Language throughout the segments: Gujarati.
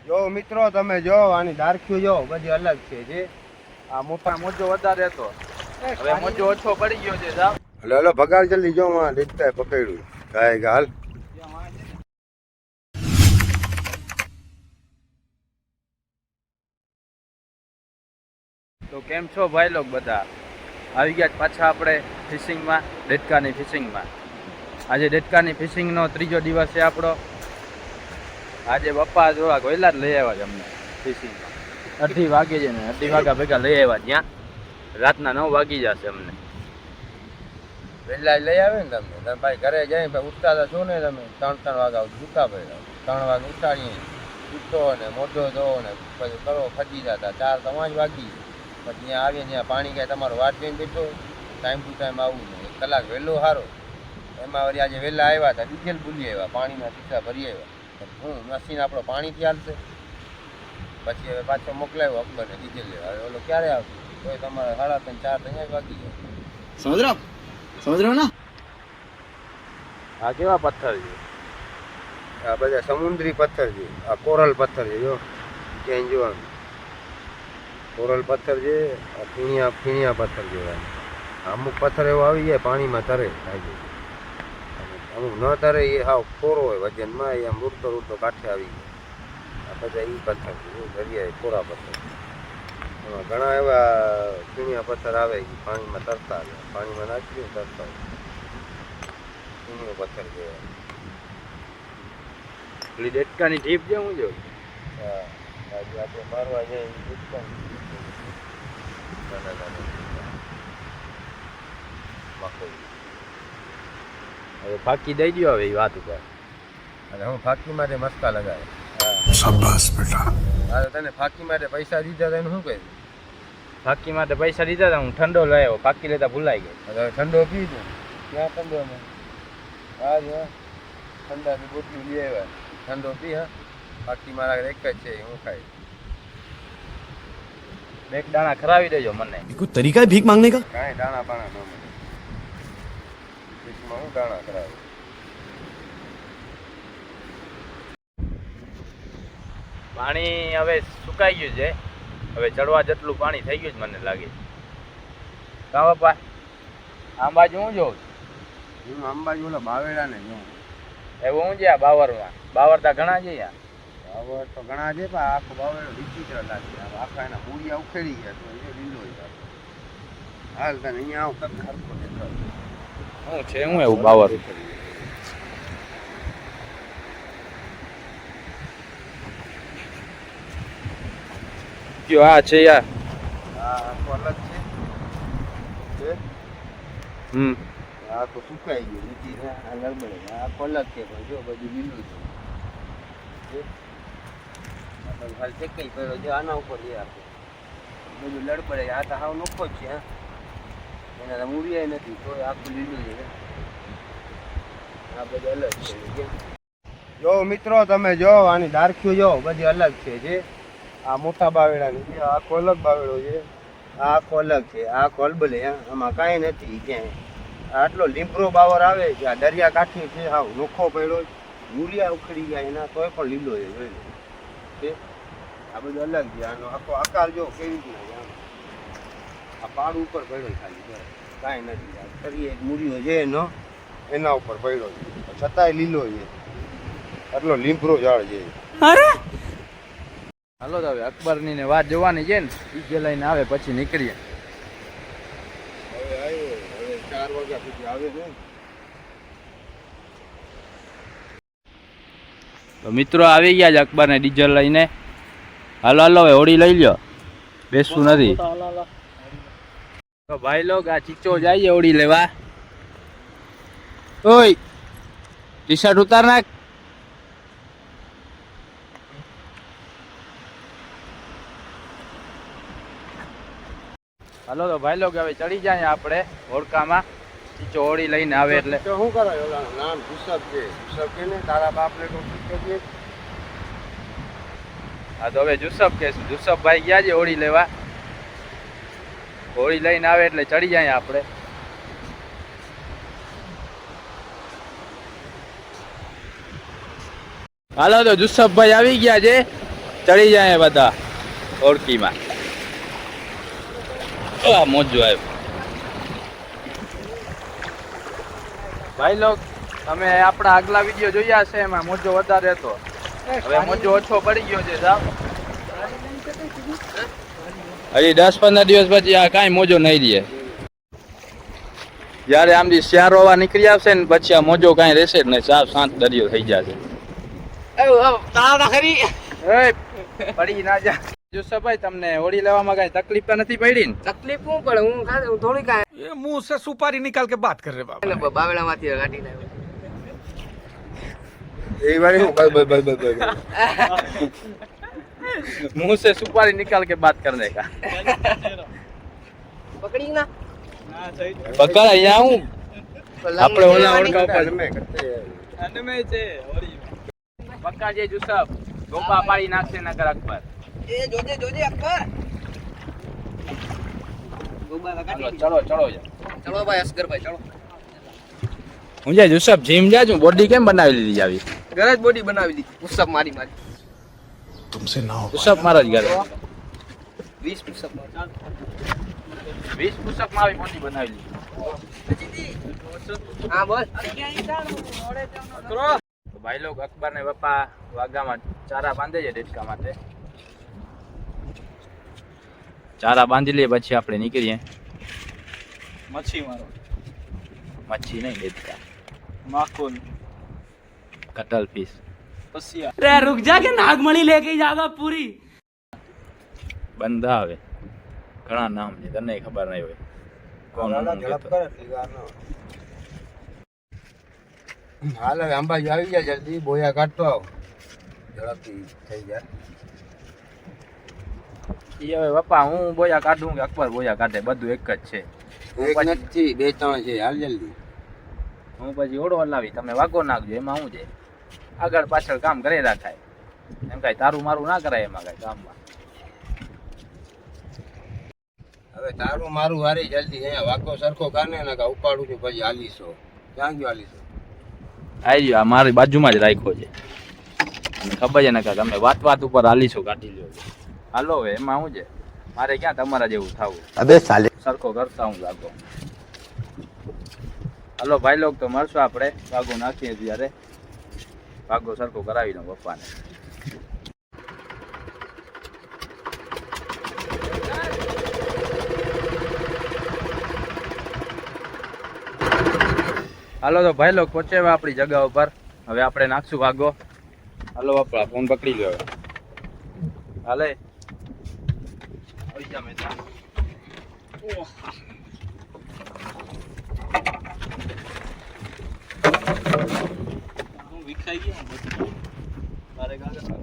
જો મિત્રો તમે જો આની દારખ્યું જો બધી અલગ છે જે આ મોટા મોજો વધારે હતો, હવે મોજો ઓછો પડી ગયો છે સાહેબ. હલો હલો ભગાડ જલ્દી જો માં લીધા પકડ્યું ગાય ગાલ. તો કેમ છો ભાઈ લોગ બધા? આવી ગયા પાછા આપણે ફિશિંગમાં, ડેટકાની ફિશિંગમાં. આજે ડેટકાની ફિશિંગનો ત્રીજો દિવસ છે આપણો. આજે પપ્પા જોવા ગોયલા જ લઈ આવ્યા છે અમને ફિશિંગમાં. 2:30 વાગે છે ને 2:30 વાગ્યા ભેગા લઈ આવ્યા ત્યાં. રાતના 9 વાગી જશે અમને. વહેલા લઈ આવે ને તમે ભાઈ ઘરે જાય ભાઈ ઉઠતા છો ને તમે 3 વાગ્યા ઉઠતા પડ્યા 3 વાગે ઉઠાડીએ ઉઠતો ને મોઢો ધો ને પછી કરો ખજી જતા 4 તો 5 વાગી. પછી ત્યાં આવીએ ત્યાં પાણી કાંઈ તમારો વાટ જોઈને બેઠો ટાઈમ ટુ ટાઈમ આવવું ને 1 કલાક વહેલો સારો. એમાં વળી આજે વહેલા આવ્યા હતા ડીઝલ ભૂલી આવ્યા, પાણીના સીસા ભરી આવ્યા. હું મશીન આપણો પાણીથી હાલશે. પછી હવે પાછો મોકલાવ્યો અકબરને ડીઝલ લેવા. હવે ઓલો ક્યારે આવશે? તો તમારે 3:30 4 તો અહીંયા જ વાગી જાય. समझ रहे हो ना? આ કેવા પથ્થર છે? આ બધા સમુદ્રી પથ્થર છે, આ કોરલ પથ્થર છે. જો ક્યાંય જોવાનું કોરલ પથ્થર છે, આ ફીણિયા પથ્થર કહેવાય. અમુક પથ્થર એવો આવી જાય પાણીમાં તરે લાગે, અમુક ન તરે એ હાવ કોરો હોય વજનમાં, એ આમ રૂડતો કાંઠે આવી જાય. આ બધા એ પથ્થર છે દરિયાએ કોરા પથ્થર. એમાં ઘણા એવા ફીણિયા પથ્થર આવે એ પાણીમાં તરતા આવે, પાણીમાં નાખીએ તરતા હોય. ફીણિયો પથ્થર કહેવાય. પેલી ડેટકાની ટીપ છે હું જો. હા આજે આપણે મારવા જાય હવે ફાકી દઈ દો હવે એ વાત ઉપર. અને હું ફાકી માટે મસ્કા લગાવે. शाबाश बेटा. હા તને ફાકી માટે પૈસા દીધા તને શું કહ્યું? ફાકી માટે પૈસા દીધા હતા, હું ઠંડો લઈ આવ્યો. ફાકી લેતા ભૂલાઈ ગઈ. હવે ઠંડો પી તું. ક્યાં ઠંડો ને? હા જ હા ઠંડાની બોટલી લઈ આવ્યા. ઠંડો પી. હા ફાકી મારા એક જ છે હું ખાઈ. 2 દાણા ખરાવી દેજો મને. कोई तरीका है भीख मांगने का? કાંઈ દાણા પાણા ન મળે. ફિશમાં હું દાણા કરાવે? પાણી હવે સુકાઈ ગયું છે, હવે ચડવા જેટલું પાણી થઈ ગયું છે મને લાગે. કા બાપા આ બાજુ હું જોઉં હું અંબાજી ઓલા બાવેડા ને જોઉં. એવું હું છે આ બાવરમાં? બાવરતા ઘણા છે યાર. બાવળ તો ઘણા છે પણ આખો બાવેડો વિચિત્ર લાગે. આખા એના મૂળિયા ઉખેડી ગયા તો એ લીલો હાલ તને અહીંયા આવું તને હરખો દેખાય. શું છે હું એવું બાવર? કયો આ છે યાર? હા આખો અલગ છે. આ તો સુકાઈ ગયું નીચે આ લડબડે. આખો અલગ છે પણ જો બધું લીલું છે. હાલ ચેકાઈ પડ્યો જો આના ઉપર છે આખું બધું લડબડે. આ તો હાવ નોખો જ છે. હા એના તો મૂળિયા નથી તો આખું લીલું છે. આ બધું અલગ છે. જો મિત્રો તમે જો આની દારખ્યું જો બધી અલગ છે. જે આ મોટા બાવેડાની છે, આખો અલગ બાવેડો છે, આ આખો અલગ છે, આ આખો અલબલે. આમાં કાંઈ નથી ક્યાંય. આટલો લીમડો બાવર આવે છે, આ દરિયા કાંઠે છે, હાવ નોખો પડ્યો, મૂળિયા ઉખડી ગયા એના તોય પણ લીલો છે. જોઈ લો છે આ બધું અલગ છે. આનો આખો આકાર જો કેવી રીતના આ પાડ ઉપર પડ્યો ખાલી, કાંઈ નથી. આ ફરી એક મૂળિયો છે એનો એના ઉપર પડ્યો છે, છતાંય લીલો છે. આટલો લીમડો ઝાડ છે. હાલો તો હવે અકબરની ને વાત જોવાની છે ને, ડીજે લઈને આવે પછી નીકળીએ. હવે આવ્યો, હવે 4 વાગ્યા સુધી આવે છે. તો મિત્રો આવી ગયા છે અકબર ને ડીઝલ લઈને. હાલો હાલો હવે હોડી લઈ લ્યો, બેસવું નથી. તો ભાઈ લોગ આ ચીચો જાય હોડી લેવા. ઓય ટી શર્ટ ઉતાર નાખ. હાલો તો ભાઈ લોગ હવે ચડી જાય આપણે હોડકામાં. ચીચો હોડી લઈને આવે એટલે તો શું કરાય? ઓલા નામ જુસબ છે, જુસબ કે ને તારા બાપને તો પૂછતો કે. હા તો હવે જુસબ કે જુસબ ભાઈ ગયા છે હોડી લેવા. હોડી લઈને આવે એટલે ચડી જાય આપણે. હાલો તો જુસફભાઈ આવી ગયા છે. ચડી જાય બધા ઓળખીમાં. આ મોજો આવ્યો. ભાઈ લોક, તમે આપણા આગલા વિડીયો જોયા છે, એમાં મોજો વધારે હતો. હવે મોજો ઓછો પડી ગયો છે સાહેબ. હજી 10-15 દિવસ પછી આ કાંઈ મોજો નહીં રહે. જ્યારે આમથી શિયાળો હવા નીકળી આવશે ને પછી આ મોજો કાંઈ રહેશે જ નહીં. સાફ શાંત દરિયો થઈ જશે. પડી ના જા. જોસભાઈ, તમને હોળી લેવામાં કઈ તકલીફ તો નથી પડી ને? તકલીફ શું પડે? હું થોડી કાંઈ ये मुंह से सुपारी निकाल के बात कर रहे बाबा. બાવડામાંથી કાઢી લાવ્યો. मुंह से सुपारी निकाल के बात करने का. પકડી ના પકડ અહીંયા હું આપણે ઓલા ઓળખા ઉપર પક્કા જે જુસબ ગોપા પાડી નાખશે નગર અકબર. એ જોજે અકબર. ચલો ચલો ચલો ભાઈ અસગરભાઈ ચલો. હું જે જુસબ જીમ જાજુ બોડી કેમ બનાવી લીધી આવી? ઘરે જ બોડી બનાવી દીધી. પુશઅપ મારી तुमसे ना हो. પુશઅપ મારો જ ઘરે 20 પુશઅપ 20 પુશઅપ માં આવી બોડી બનાવી લીધી. હા બોલ. તો ભાઈ લોગ, અકબર ને પપ્પા વાગામાં ચારા બાંધે છે ડેટકા માટે. ચારા બાંધી લઈએ પછી આપણે નીકળીએ. મચ્છી મારો મચ્છી નહીં, ડેટકા, માખોલ કટલ ફિશ. પસિયા रुक जा के नागमणि लेके जाएगा पूरी. બંધ આવે. ઘણા નામ છે, તને ખબર નહીં હોય કોણ નામ કહેતો. હાલ હવે અંબાજી આવી જાય જલ્દી. બોયા કાઢતો આવ ઝડપથી થઈ જાય. ઈ હવે પપ્પા હું બોયા કાઢું કે અકબર બોયા કાઢે, બધું એક જ છે. એક નથી, 2-3 છે. હાલ જલ્દી. હું પછી ઓળો હલાવી, તમે વાગો નાખજો. એમાં શું છે, આગળ પાછળ કામ કરી રાખાય. એમ કાંઈ તારું મારું ના કરાય એમાં કાંઈ કામમાં. હવે તારું મારું હારી જલ્દી. અહીંયા વાકો સરખો કાને ના કા ઉપાડું છું પછી હાલીશો. ક્યાં ગયો હાલીશો? આવી ગયો, આ મારી બાજુમાં જ રાખ્યો છે. અને ખબર છે ને કે તમે વાત વાત ઉપર હાલીશો કાઢી લ્યો છો. હાલો હવે એમાં શું છે, મારે ક્યાં તમારા જેવું થવું? अबे साले. સરખો કરતા હું લાગો. હાલો ભાઈ લોક, તો મળશું આપણે વાગો નાખીએ ત્યારે. વાગો સરખો કરાવી દો પપ્પાને. હાલો તો ભાઈ લોક, પહોંચે આપણી જગા ઉપર. હવે આપણે નાખશું વાગો. હાલો બાપા, ફોન પકડી લ્યો હવે. હાલે આવી જા મેં. હું વિખાઈ ગયો મારે કાકા.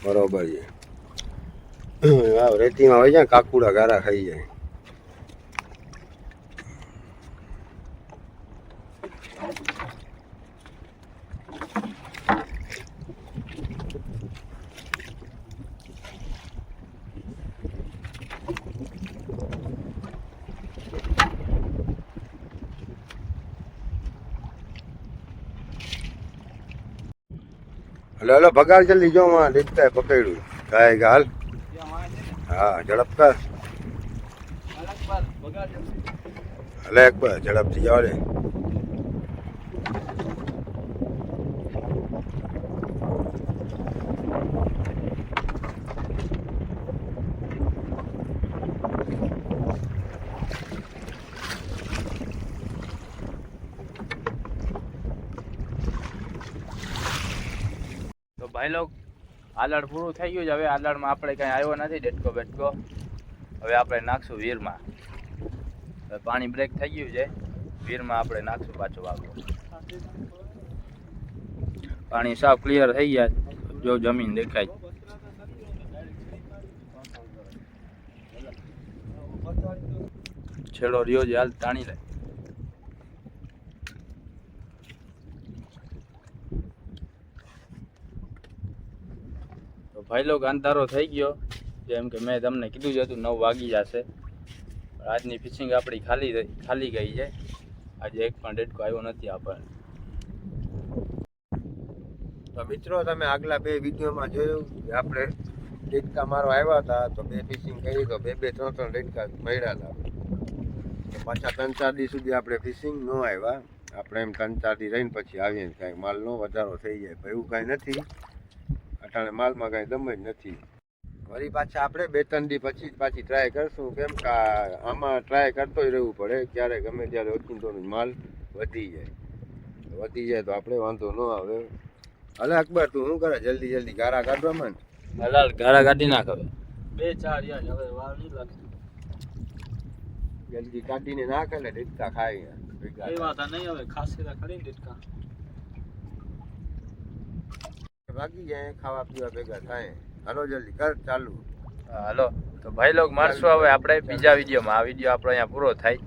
બરોબર છે. રેતીમાં હોય જાય કાકુડા ગારા ખાઈ જાય. હલો ભગાડ જલ્દી જો માં રીતતા પકડ્યું ગાય ગાલ. હા ઝડપ કર. હલે એકબર ઝડપથી જાવ રે. ભાઈ લોક, આલડ પૂરું થઈ ગયું છે. હવે આલડમાં આપણે કાંઈ આવ્યો નથી ડેટકો બેટકો. હવે આપણે નાખશું વીરમાં. હવે પાણી બ્રેક થઈ ગયું છે. વીરમાં આપણે નાખશું પાછો વાગો. પાણી સાવ ક્લિયર થઈ ગયા, જો જમીન દેખાય. છેડો રહ્યો છે, હાલ તાણી લે. ભાઈ લોક, અંધારો થઈ ગયો. જેમ કે મેં તમને કીધું જ હતું 9 વાગી જશે. આજની ફિશિંગ આપણી ખાલી ગઈ છે. આજે એક પણ ડેટકો આવ્યો નથી આપણને. તો મિત્રો તમે આગલા 2 વિડીયોમાં જોયું કે આપણે ડેટકા મારવા આવ્યા હતા તો 2 ફિશિંગ કરી તો 2-3 ડેટકા મળ્યા હતા. તો પાછા 3-4 દી સુધી આપણે ફિશિંગ ન આવ્યા. આપણે એમ 3-4 દી રહીને પછી આવીએ કાંઈ માલનો વધારો થઈ જાય. પણ એવું કાંઈ નથી. અટાણે માલમાં કાંઈ દમ જ નથી. વળી પાછા આપણે 2-3 દી પછી પાછી ટ્રાય કરશું. કેમ કે આમાં ટ્રાય કરતો જ રહેવું પડે. ક્યારે ગમે ત્યારે ઓચિંતોનો માલ વધી જાય તો આપણે વાંધો ન આવે. હલે અકબર તું શું કરે? જલ્દી ગારા કાઢવા માંડ. હલાલ ગારા કાઢી નાખ હવે. 2-4 યાર હવે વાર નહીં લાગતી. જલ્દી કાઢીને નાખ એટલે ડેટકા ખાઈ એ વાત નહીં હવે ખાસ કરીને ખરી ડેટકા ભાગી જાય ખાવા પીવા ભેગા થાય. હાલો જલ્દી કર ચાલુ. હાલો તો ભાઈ લોગ મળશું હવે આપણે બીજા વિડીયોમાં. આ વિડીયો આપણો અહીંયા પૂરો થાય.